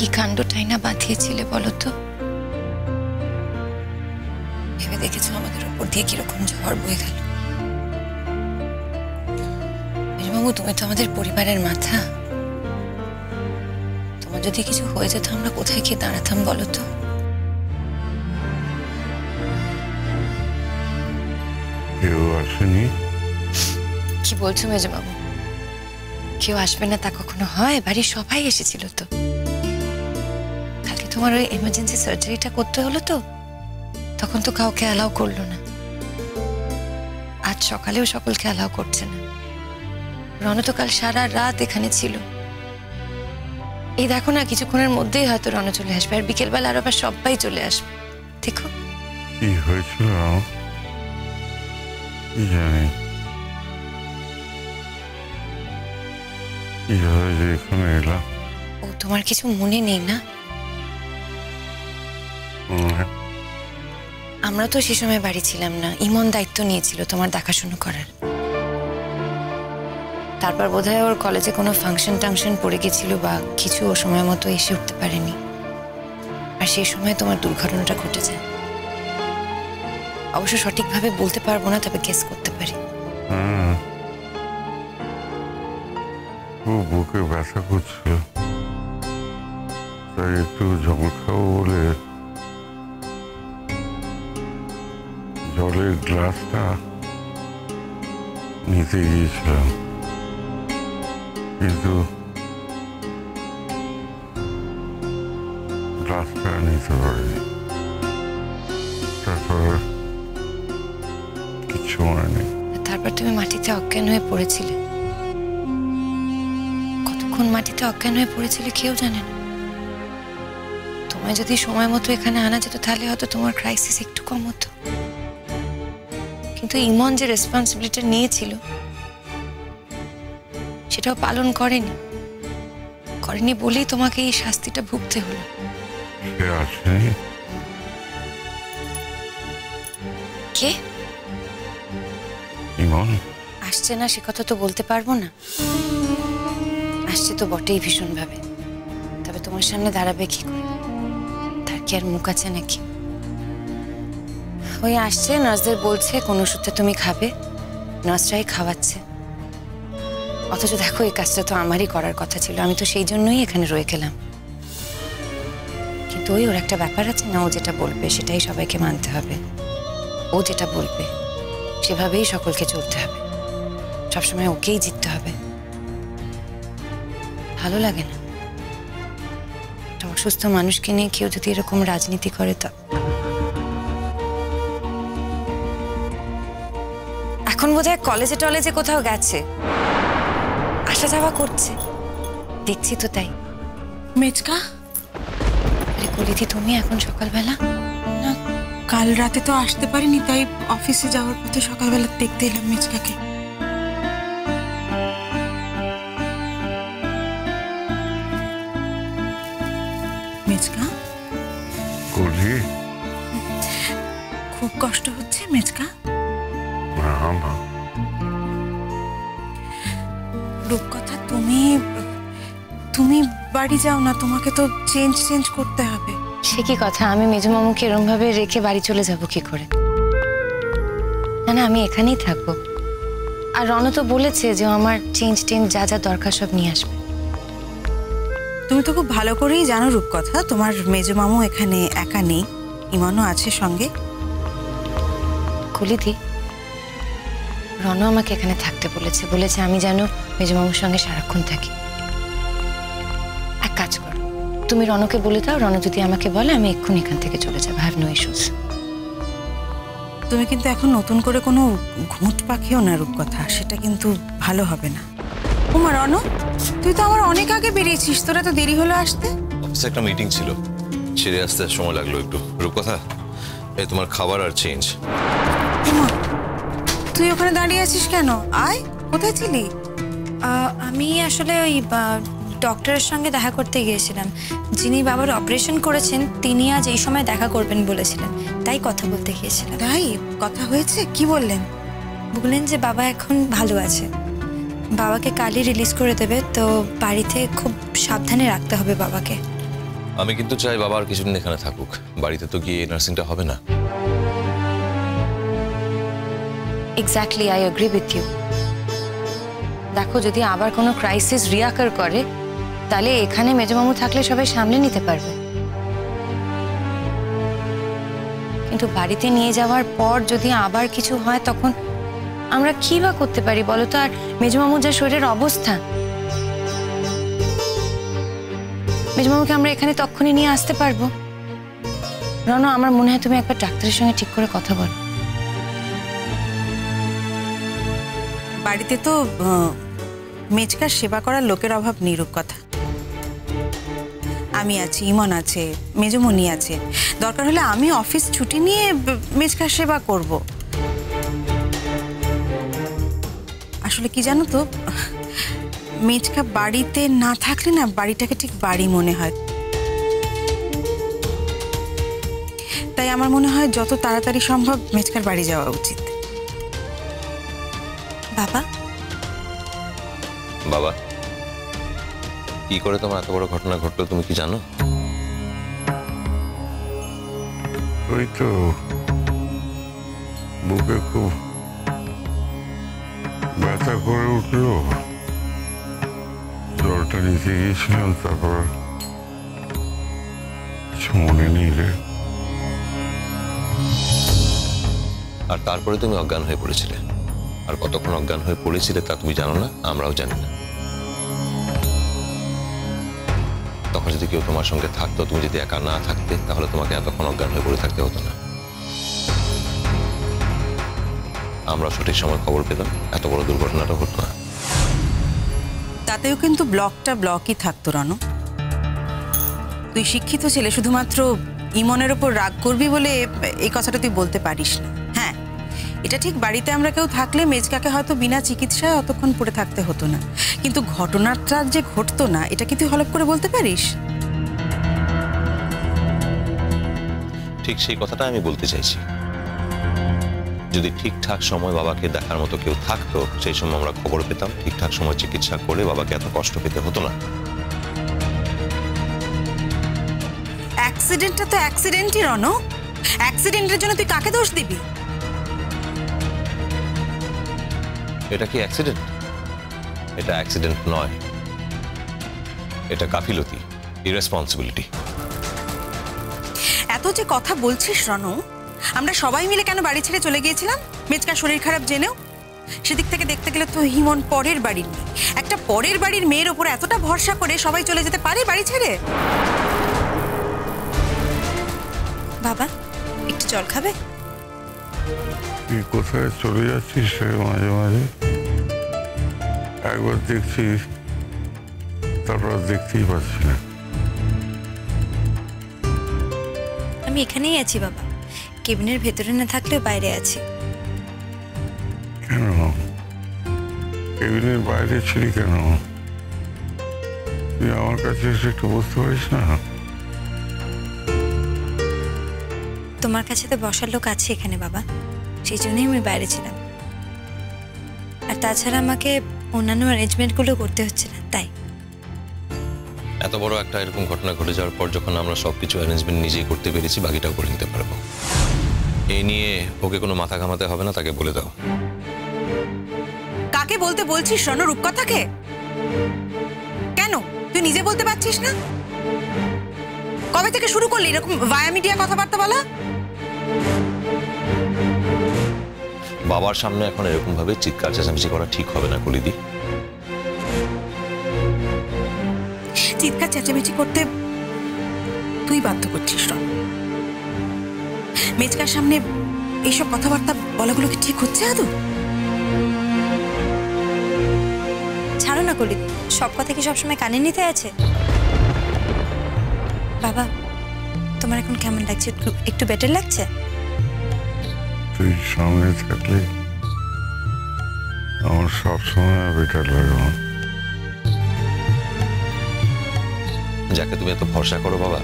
কি কাণ্ডটাই না বাঁধিয়েছিলে বলো তো। ভেবে দেখেছো আমাদের উপর দিয়ে কিরকম ঝড় বয়ে গেল? মেজবাবু, তুমি তো আমাদের পরিবারের মাথা। তোমার যদি কিছু হয়ে যেত আমরা কোথায় গিয়ে দাঁড়াতাম বলো তো? কেউ আসেনি? কি বলছো মেজবাবু? কেউ আসবে না তা কখনো হয়? বাড়ির সবাই এসেছিল তো। কালকে তোমার ওই এমার্জেন্সি সার্জারিটা করতে হলো তো, তখন তো কাউকে অ্যালাউ করলো না। আজ সকালেও সকলকে অ্যালাউ করছে না। রণ তো কাল সারা রাত এখানে ছিল। এই দেখো না, কিছুক্ষণের মধ্যেই হয়তো রণ চলে আসবে, আর বিকেলবেলা আর আবার সবাই চলে আসবে। দেখো কি হয়েছিল কি জানি, কিভাবে যে এখানে এলাম। ও, তোমার কিছু মনে নেই না? আমরা তো সে সময় বাড়ি ছিলাম না। ইমন দায়িত্ব নিয়েছিল তোমার দেখাশুনো করার। তারপর বোধহয় ওর কলেজে কোনো ফাংশন টাংশন পড়ে গেছিল বা কিছু, ও সময় মতো এসে উঠতে পারেনি, আর সেই সময় তোমার দুর্ঘটনাটা ঘটে যায়। অবশ্য সঠিকভাবে বলতে পারবো না, তবে গেস করতে পারি। ও বুকে ব্যথা করছিল, তাই একটু জল খাবো বলে জলের গ্লাসটা নিতে গিয়েছিলাম, কিন্তু গ্লাসটা নিতে পারিনি। তারপর কিচ্ছু মনে নেই। তারপর তুমি মাটিতে অজ্ঞান হয়ে পড়েছিলে। কতক্ষণ মাটিতে অজ্ঞান হয়ে পড়েছিলে কেউ জানে না। তোমায় যদি সময় মতো এখানে আনা যেত তাহলে হয়তো তোমার ক্রাইসিস একটু কম হতো। কিন্তু ইমন যে রেসপন্সিবিলিটি নিয়েছিল সেটাও পালন করেনি বলেই তোমাকে এই শাস্তিটা ভুগতে হলো। সে আসেনি? কে ইমন আসছে না সে কথা তো বলতে পারবো না। আসছে তো বটেই ভীষণ ভাবে, তবে তোমার সামনে দাঁড়াবে কি করে? তার কি আর মুখ আছে নাকি? ওই আসছে, নার্সদের বলছে কোন ওষুধটা তুমি খাবে, নার্সরাই খাওয়াচ্ছে। অথচ দেখো এই কাজটা তো আমারই করার কথা ছিল, আমি তো সেই জন্যই এখানে রয়ে গেলাম। কিন্তু ওর একটা ব্যাপার আছে না, ও যেটা বলবে সেটাই সবাইকে মানতে হবে। ও যেটা বলবে সেভাবেই সকলকে চলতে হবে, সবসময় ওকেই জিততে হবে। ভালো লাগে না একটা অসুস্থ মানুষকে নিয়ে কেউ যদি এরকম রাজনীতি করে। তা এখন বোধহয় কলেজে টলেজে কোথাও গেছে, আসা যাওয়া করছে, দেখছি তো তাই। মেচকা, আরে কলিদি, তুমি এখন সকালবেলা? না, কাল রাতে তো আসতে পারিনি, তাই অফিসে যাওয়ার পথে সকালবেলা দেখতে এলাম মেচকাকে। মেচকা, খুব কষ্ট হচ্ছে মেচকা? রূপকথা, তুমি বাড়ি যাও না, তোমাকে তো চেঞ্জ করতে হবে। সে কি কথা? আমি মেজমামুকে এরম ভাবে রেখে বাড়ি চলে যাব কি করে? না না, আমি এখানেই থাকবো। আর রণ তো বলেছে যে আমার চেঞ্জ যা যা দরকার সব নিয়ে আসবে। তুমি তো খুব ভালো করেই জানো রূপকথা, তোমার মেজমামু এখানে একা নেই, ইমনও আছে সঙ্গে। কলিদি, রণ আমাকে এখানে থাকতে বলেছে আমি যেন মেজমামুর সঙ্গে সারাক্ষণ থাকি। এক কাজ করো, তুমি রণকে বলে দাও, রণ যদি আমাকে বলে আমি এক্ষুনি এখান থেকে চলে যাবো। Have no issues. তুমি কিন্তু এখন নতুন করে কোনো ঘুঁট পাখিও না রূপকথা, সেটা কিন্তু ভালো হবে না। ওমা রণ, তুই তো আমার অনেক আগে বেরিয়েছিস, তোরা তো দেরি হলো আসতে। অফিসে একটা মিটিং ছিল, সেরে আসতে সময় লাগলো একটু। রূপকথা, এই তোমার খাবার আর চেঞ্জ। ওমা, তুই ওখানে দাঁড়িয়ে আছিস কেন? আয়, কোথায় ছিলি? আমি আসলে ওই ডক্টরের সঙ্গে দেখা করতে গিয়েছিলাম। যিনি বাবার অপারেশন করেছেন তিনি আজ এই সময় দেখা করবেন বলেছিলেন, তাই কথা বলতে গিয়েছিলাম। তাই কথা হয়েছে? কি বললেন? বললেন যে বাবা এখন ভালো আছে, বাবাকে কালই রিলিজ করে দেবে, তো বাড়িতে খুব সাবধানে রাখতে হবে বাবাকে। আমি কিন্তু চাই বাবা আর কিছুদিন এখানে থাকুক, বাড়িতে তো গিয়ে নার্সিংটা হবে না। Exactly, I agree with you. দেখো, যদি আবার কোনো ক্রাইসিস রিয়াকার করে তাহলে এখানে মেজমামু থাকলে সবাই সামলে নিতে পারবে, কিন্তু বাড়িতে নিয়ে যাওয়ার পর যদি আবার কিছু হয় তখন আমরা কি বা করতে পারি বলো তো? আর মেজমামুর যা শরীরের অবস্থা, মেজমামুকে আমরা এখানে তখনই নিয়ে আসতে পারবো? রনো, আমার মনে হয় তুমি একবার ডাক্তারের সঙ্গে ঠিক করে কথা বলো। বাড়িতে তো মেচকার সেবা করার লোকের অভাব নেই রূপকথা। আমি আছি, ইমন আছে, মেজমণি আছে, দরকার হলে আমি অফিস ছুটি নিয়ে মেচকার সেবা করব। আসলে কি জানো তো, মেচকা বাড়িতে না থাকলে না বাড়িটাকে ঠিক বাড়ি মনে হয়। তাই আমার মনে হয় যত তাড়াতাড়ি সম্ভব মেচকার বাড়ি যাওয়া উচিত। বাবা, বাবা, কি করে তোমার এত বড় ঘটনা ঘটলো তুমি কি জানো? ওই তো বুকে খুব ব্যথা করে উঠলো, জলটা নিতে গিয়েছিলাম, তারপর কিছু মনে নেই রে। আর তারপরে তুমি অজ্ঞান হয়ে পড়েছিলে, আর কতক্ষণ অজ্ঞান হয়ে পড়েছিলে তা তুমি জানো না, আমরাও জানি না। তখন যদি কেউ তোমার সঙ্গে থাকতো, তুমি যদি একা না থাকতে, তাহলে তোমাকে এতক্ষণ অজ্ঞান হয়ে পড়ে থাকতে হতো না। আমরা সঠিক সময় খবর পেতাম, এত বড় দুর্ঘটনাটা হতো না। তাতেও কিন্তু ব্লকটা ব্লকই থাকতো রনো। তুই শিক্ষিত ছেলে, শুধুমাত্র ইমনের ওপর রাগ করবি বলে এই কথাটা তুই বলতে পারিস না। হ্যাঁ, এটা ঠিক, বাড়িতে আমরা কেউ থাকলে মেজকাকে হয়তো বিনা চিকিৎসায় অতক্ষণ পড়ে থাকতে হতো না, কিন্তু ঘটনাটা যে ঘটতো না এটা কি তুই হলপ করে বলতে পারিস? ঠিক সেই কথাটা আমি বলতে চাইছি। যদি ঠিকঠাক সময় বাবাকে দেখার মতো কেউ থাকতো, সেই সময় আমরা খবর পেতাম, ঠিকঠাক সময় চিকিৎসা করে বাবাকে এত কষ্ট পেতে হতো না। অ্যাক্সিডেন্টটা তো অ্যাক্সিডেন্টই রনো। অ্যাক্সিডেন্টের জন্য তুই কাকে দোষ দিবি? এটা কি অ্যাক্সিডেন্ট? এটা অ্যাক্সিডেন্ট নয়, এটা গাফিলতি, ইরেসপন্সিবিলিটি। এত যে কথা বলছিস রনো, আমরা সবাই মিলে কেন বাড়ি ছেড়ে চলে গিয়েছিলাম মেজকার শরীর খারাপ জেনেও? সেদিক থেকে দেখতে গেলে তো হিমন পরের বাড়ির মেয়ে, একটা পরের বাড়ির মেয়ের ওপর এতটা ভরসা করে সবাই চলে যেতে পারে বাড়ি ছেড়ে? বাবা, একটু জল খাবে? তুই কোথায় চলে যাচ্ছিস রে মাঝে মাঝে? একবার দেখছিস, তারপর দেখতেই পাচ্ছি না। আমি এখানেই আছি বাবা, কেবিনের ভেতরে না থাকলেও বাইরে আছি। কেন কেবিনের বাইরে ছিলি কেন? তুই আমার কাছে এসে একটু বসতে পারিস না? তোমার কাছে তো বসার লোক আছে এখানে বাবা, সেই জন্যই আমি বাইরে ছিলাম। আর তাছাড়া আমাকে অন্যান্য অ্যারেঞ্জমেন্টগুলো করতে হচ্ছে না, তাই। এত বড় একটা এরকম ঘটনা ঘটে যাওয়ার পর যখন আমরা সবকিছু অ্যারেঞ্জমেন্ট নিজেই করতে পেরেছি, বাকিটাও করে নিতে পারবো। এই নিয়ে ওকে কোনো মাথা ঘামাতে হবে না, তাকে বলে দাও। কাকে বলতে বলছিস রনো? রূপকথাকে? কেন তুই নিজে বলতে পারছিস না? কবে থেকে শুরু করলি এরকম ভায়া মিডিয়া কথাবার্তা বলা? বাবার সামনে এখন এরকম ভাবে চিৎকার চেঁচামেচি করা ঠিক হবে না কলিদি। চিৎকার চেঁচামেচি করতে তুই বাধ্য করছিস রন। মেজকার সামনে এইসব কথাবার্তা বলাগুলো কি ঠিক হচ্ছে আদৌ? ছাড়ো না কলি, সব কথা কি সবসময় কানে নিতে আছে? বাবা, তোমার এখন কেমন লাগছে? একটু বেটার লাগছে? তুই সামনে থাকলে আমার সবসময় বেটার লাগে। যাকে তুমি এত ভরসা করো বাবা,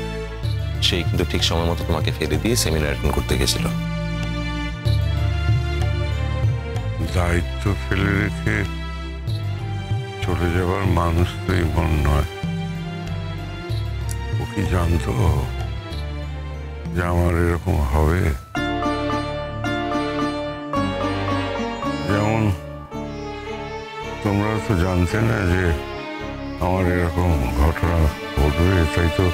সেই কিন্তু ঠিক সময় মতো তোমাকে ফেলে দিয়ে সেমিনার অ্যাটেন্ড করতে গেছিল। দায়িত্ব ফেলে রেখে চলে যাবার মানুষ তো এমন নয়। ওকে কি জানতো যে আমার এরকম হবে? যেমন তোমরা তো জানতে না যে আমার এরকম ঘটনা ঘটবে, তাই তো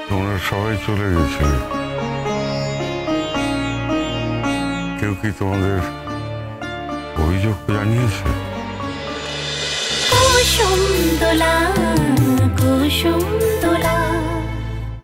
তোমরা সবাই চলে গেছিলে। কেউ কি তোমাদের অভিযোগ জানিয়েছে? কুসুম দোলা কুসুম দোলা